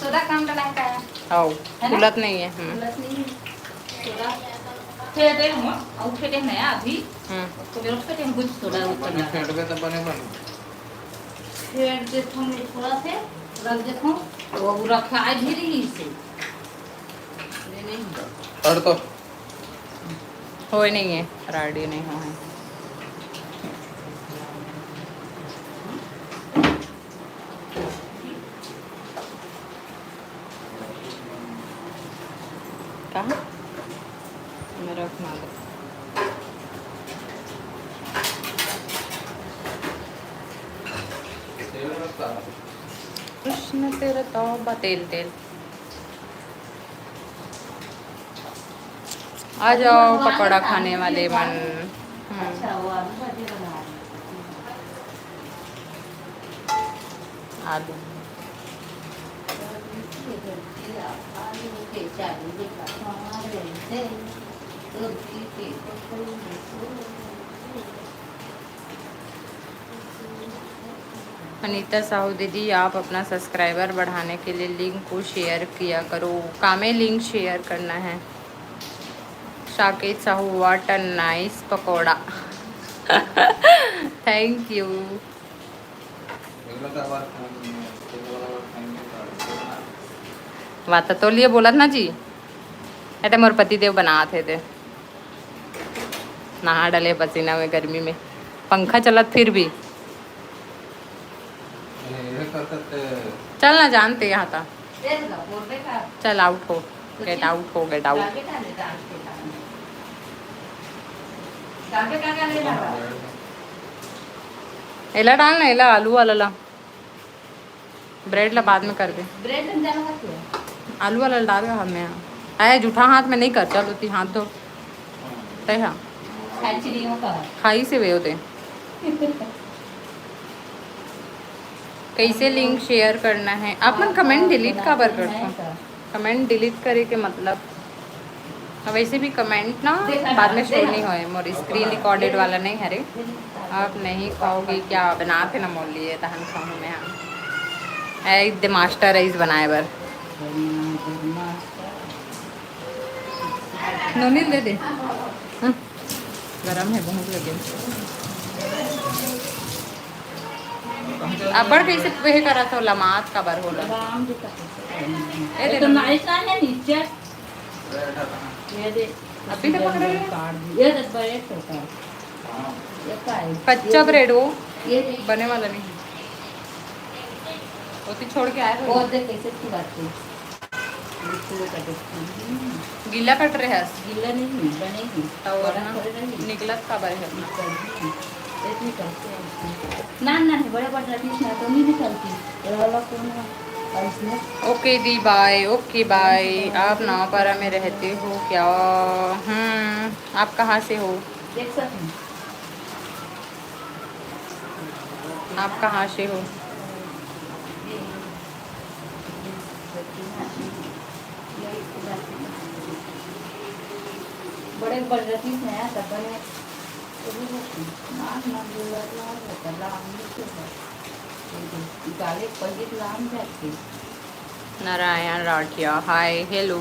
सोडा काम डाला है आओ है ना? उलट नहीं है। गलत नहीं है। सोडा फेर दे हम और फेटे नया अभी तो मेरे फेटे हम कुछ सोडा ऊपर बने फेट पे तो बने बन। फेर देखो मैं थोड़ा से रख देखो तो वो रखा है धीरे ही से नहीं और तो हो ही नहीं है, रेडी नहीं हो है। कहाँ मेरा रखना दो। तेल रखता। कृष्ण तेरा तौबा। तेल तेल आ जाओ पकौड़ा खाने वाले मन। अच्छा वो आलू भाजी बना रही आलू आलू के चालू देखा हमारे से तो के अनीता साहू दीदी, आप अपना सब्सक्राइबर बढ़ाने के लिए लिंक को शेयर किया करो। कामें लिंक शेयर करना है। Shakir Sahu, what a nice pakora. Thank you. अगला का बार खाएंगे। बात तो लिए बोला ना जी, ऐसे मोर पति देव बना थे नहा डले पसीना में, गर्मी में पंखा चलत फिर भी। ये करते चल ना जानते यहाँ था। देख लो बोलते का चल आउट हो, गेट आउट हो, गेट आउट। डाल का ले रहा एला डाल ना, एला आलू वाला ला, ब्रेड ला बाद में कर दे। ब्रेड में डाल का आलू वाला डाल का हमें यहाँ आया, जूठा हाथ में नहीं कर, चल उती हाथ धो तय। हाँ खाई चिड़ियों का खाई से वे होते। कैसे लिंक शेयर करना है? आप मन कमेंट डिलीट का बार करते, कमेंट डिलीट करे के मतलब वैसे भी कमेंट ना बाद में शो नहीं होए। मोर स्क्रीन रिकॉर्डेड वाला नहीं है रे। आप नहीं खाओगे क्या? बनाते ना मोल लिए तहन खाऊँ मैं। हाँ एक द मास्टर राइस बनाए बर नोनील दे दे। गरम है बहुत लगे। अबर कैसे वह करा था लमात का बर होला। ए दे तो ना। नाइस है नीचे ये दे अभी तो पकड़े हैं। ये दस बड़े तो का ये का है कच्चा ब्रेड वो ये दे बने वाला नहीं वो तो छोड़ के आए और थे। दे कैसे की बात है गीला कट रहे हैं गीला नहीं बनेगी और बड़ा थोड़ी नहीं निकलत का बर है। इतनी करते हैं ना ना बड़े बड़े रखी ना तो नहीं निकलती वाला कौन है इसमें ओके दी बाय, ओके बाय। आप नवापारा में रहते हो क्या? आप कहाँ से हो? देख सकते हैं आप कहाँ से हो? बड़े बड़े रखी है तब बने गाले पहिले लांब जाते. नारायण राठिया हाय हेलो,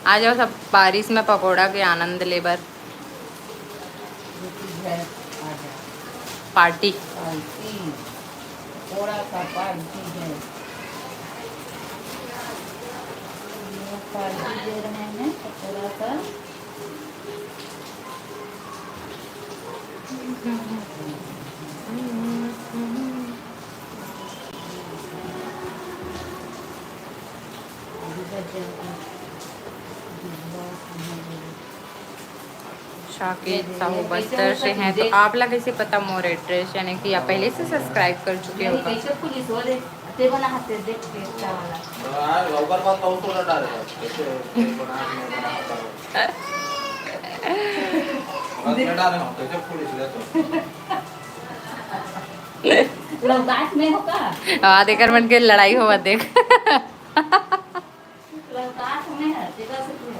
आ जाओ सब बारिश में पकोड़ा के आनंद लेबर पार्टी। पार्टी थोड़ा सा पार्टी है, पार्टी दे रहे हैं थोड़ा सा। शाकिर साहू बस्तर से हैं, तो आप लोग कैसे पता मोर एड्रेस, यानी कि आप पहले से सब्सक्राइब कर चुके हो? कैसे पुलिस वाले ते बना हाथे देख के क्या वाला यार ऊपर का तो थोड़ा डालेगा कैसे बना मैं डाल रहा हूं कैसे पुलिस ले तो लोग बात में होगा, हाँ देकर मन के लड़ाई हो मत देख। लोग बात में है देखा सकते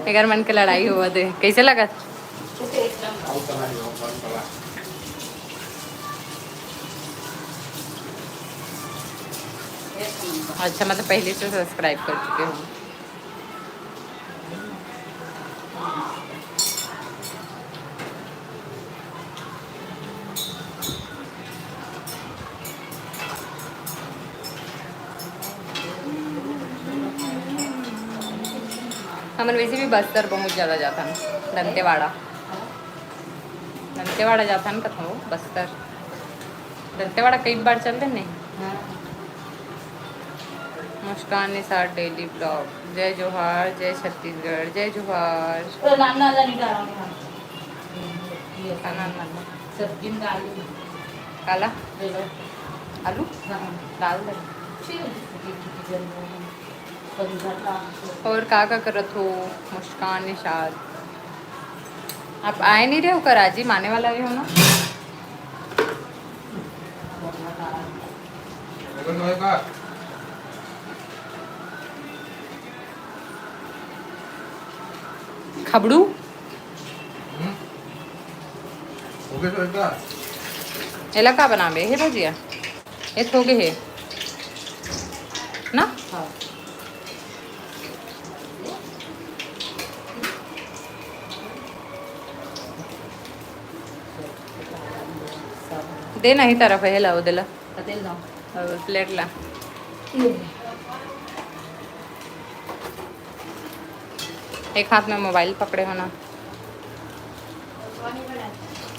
देकर मन के लड़ाई हो दे, कैसे लगा? हो एकदम आउट करा दियो बंद करा अच्छा मतलब पहले से सब्सक्राइब कर चुके हो। हमन वैसे भी बस्तर बहुत ज़्यादा जाता है, दंतेवाड़ा दंतेवाड़ा जाता है कथो बस्तर दंतेवाड़ा कई बार चल रहे नहीं। मुस्कान निसार डेली ब्लॉग, जय जोहार, जय छत्तीसगढ़, जय जोहार। तो नाम ना जानी डालेंगे हम ये खाना खाना सब्जी में डाल काला दे लो आलू हां डाल दे। ठीक है और का करत हो? मुस्कान निशाद, आप आए नहीं रहे हो? कराची माने वाला भी हो ना? लेकिन मैं का खबड़ू ओके तो का एला का बनाबे हे भजिया ये थोगे है ना? हां दे नहीं तरफ है ला उदला तेल ना प्लेट ला। एक हाथ में मोबाइल पकड़े हो ना,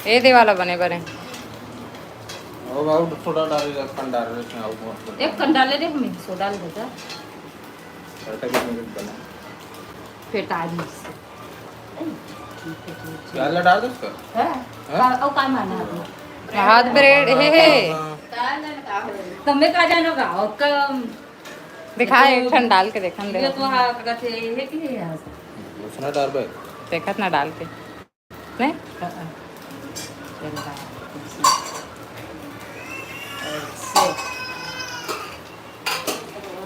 ये दे वाला बने बने। अब आउट थोड़ा डालेगा कंडा रहे आउट मत एक कंडा ले दे हमें सोडा ले दे करते भी नहीं बना फिर ताजी क्या ला डाल दो उसका है और का माना हाथ ब्रेड हे तुम्हें का जानो का और का दिखा एक ठन डाल के देखन दे ये तो हा कहते है कि है उसने डाल बे देखत ना डाल के नहीं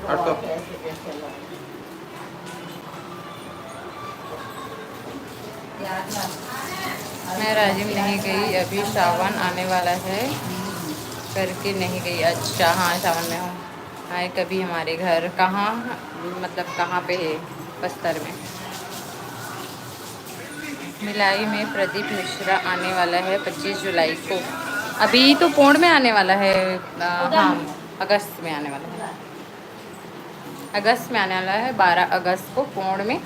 हट तो मैं राजिम नहीं गई अभी, सावन आने वाला है करके नहीं गई। अच्छा हाँ सावन में हूँ, आए कभी हमारे घर। कहाँ मतलब कहाँ पे है? बस्तर में। मिलाई में प्रदीप मिश्रा आने वाला है 25 जुलाई को। अभी तो पोंड में आने वाला है, हाँ अगस्त में आने वाला है, अगस्त में आने वाला है 12 अगस्त को पोंड में,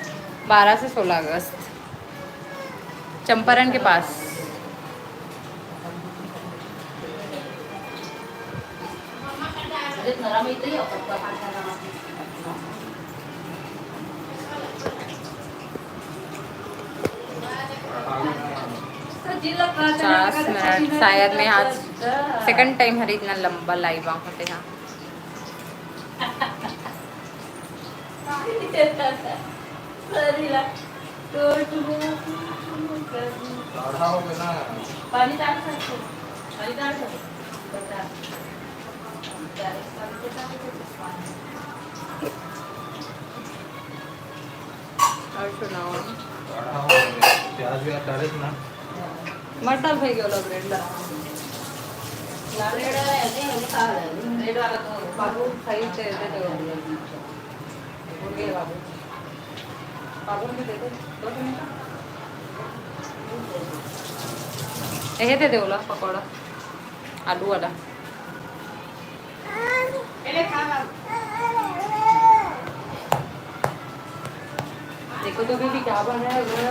12 से 16 अगस्त चंपारण के पास। पचास मिनट शायद मैं आज सेकंड टाइम हरी इतना लंबा लाइव होते हैं। आधा हो गया ना पानी डाल सकते पानी डाल सकते और सुनाओ। आधा हो गया प्याज भी आप डाले ना मटर भाई गयो ब्रेड ला ब्रेड ऐसे ही खा रहे हैं ब्रेड वाला तो बाबू सही से दे दो भूल गए बाबू बाबू मुझे दे दो 2 मिनट ये दे दे बोला पकौड़ा आलू वाला पहले खा ला देखो तो बेबी क्या बन रहा है उधर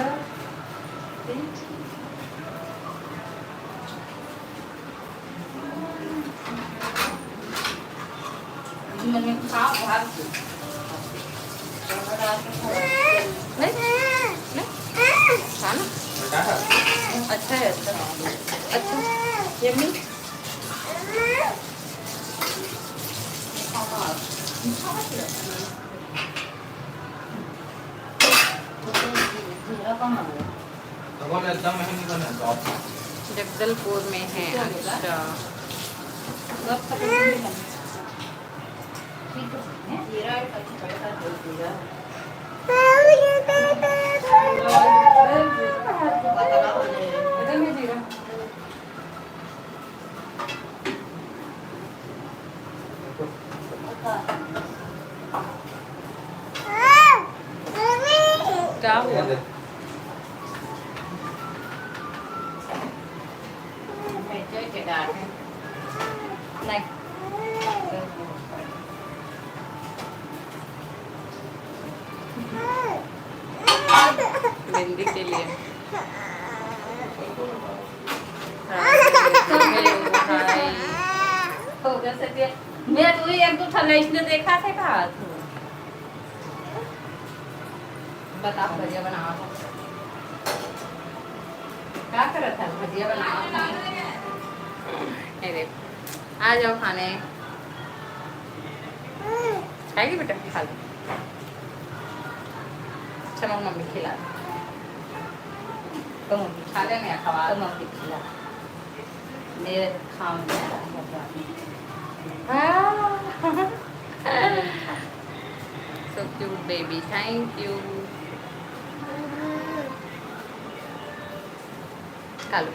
मैंने खा भाग नहीं खाना बेटा अच्छा है अच्छा यम्मी भगवान एकदम महंगी बने सॉफ्ट जगदलपुर में है अच्छा इधर में जीरा क्या हुआ नहीं मेहंदी के लिए मैं तो एक दो ठल्ला इसने देखा थे कहा तू बता भजिया बनावा था क्या कर रहा था भजिया बनावा था ये देख आ जाओ खाने खाएगी बेटा खा लो चलो मम्मी खिला तो मम्मी खा ले मैं खवा तो मम्मी खिला मेरे खाऊंगा so cute baby thank you hello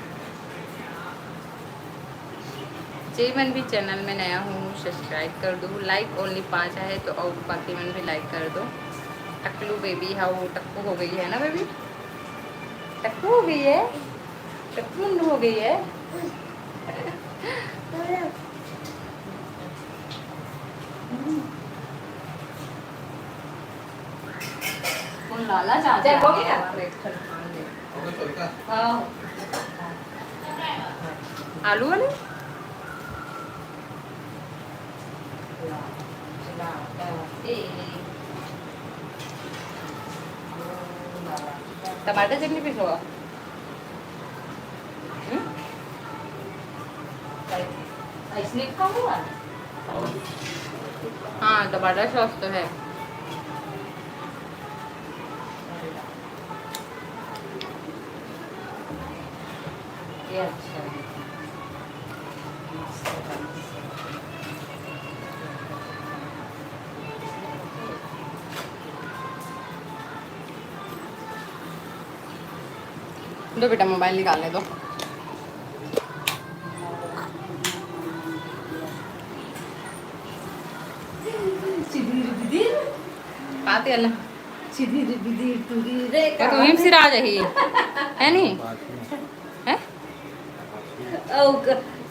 जीवन भी चैनल में नया हूँ सब्सक्राइब कर दो लाइक ओनली 5 है तो और बाकी मन भी लाइक कर दो टकलू बेबी हाँ वो टक्कू हो गई है ना बेबी टक्कू हो गई है टक्कू हो गई है उन लाला चाचा देखो क्या ओके चलता हाँ आलू वाले टमाटर चटनी भी होगा ऐसे खाऊंगा हाँ टमाटर सॉस तो है ये अच्छा है दो बेटा मोबाइल निकालने दो पाते अल्लाह चिदिर बिदिर तुरी रे क्या तू हिम सिर आ जाही है नहीं है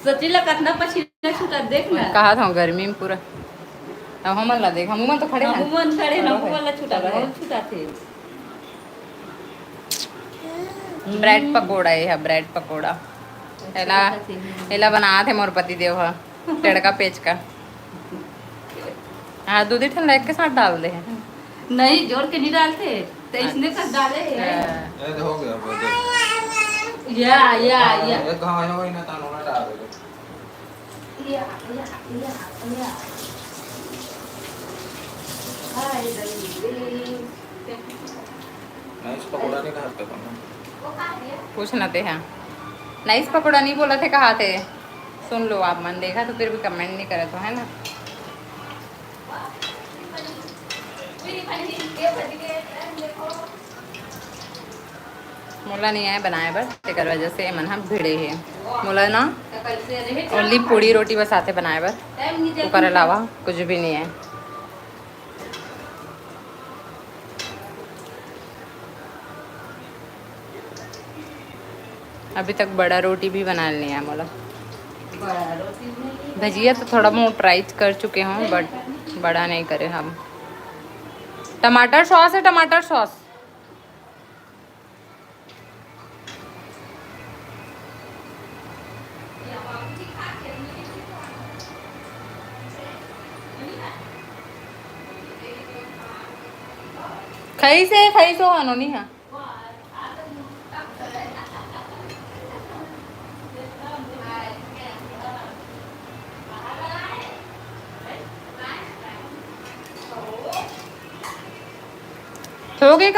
सचिला कितना पसीना छूटा देख ना कहा था गर्मी में पूरा अब हम ला देख हम तो खड़े हैं मन खड़े ना वाला छूटा बहुत छूटा थे ब्रेड पकोड़ा है ब्रेड पकोड़ा एला एला बना थे मोर पति देव तड़का पेच का हाँ दूध ही ठंडा के साथ डाल दे नहीं जोड़ के नहीं डालते तो इसने कर डाले ये तो हो गया बस या ये कहां है वही ना तानो ना डाल दे या हाय दही नाइस पकोड़ा नहीं खाते अपन पूछना थे हाँ नाइस पकोड़ा नहीं बोला थे कहा थे सुन लो आप मन देखा तो फिर भी कमेंट नहीं करे तो है ना मोला नहीं आए बनाए बर तेकर वजह से मन हम भिड़े है मोला ना तो कैसे रहे ओनली पूड़ी रोटी बस आते बनाए बर टाइम नहीं ओकर अलावा कुछ भी नहीं है। अभी तक बड़ा रोटी भी बना नहीं है मोला। बड़ा रोटी नहीं भजिया तो थोड़ा बहुत ट्राई कर चुके हों बट बड़ा नहीं करे हम। टमाटर सॉस है टमाटर सॉस। खाई सो आनो नहीं है। हो गए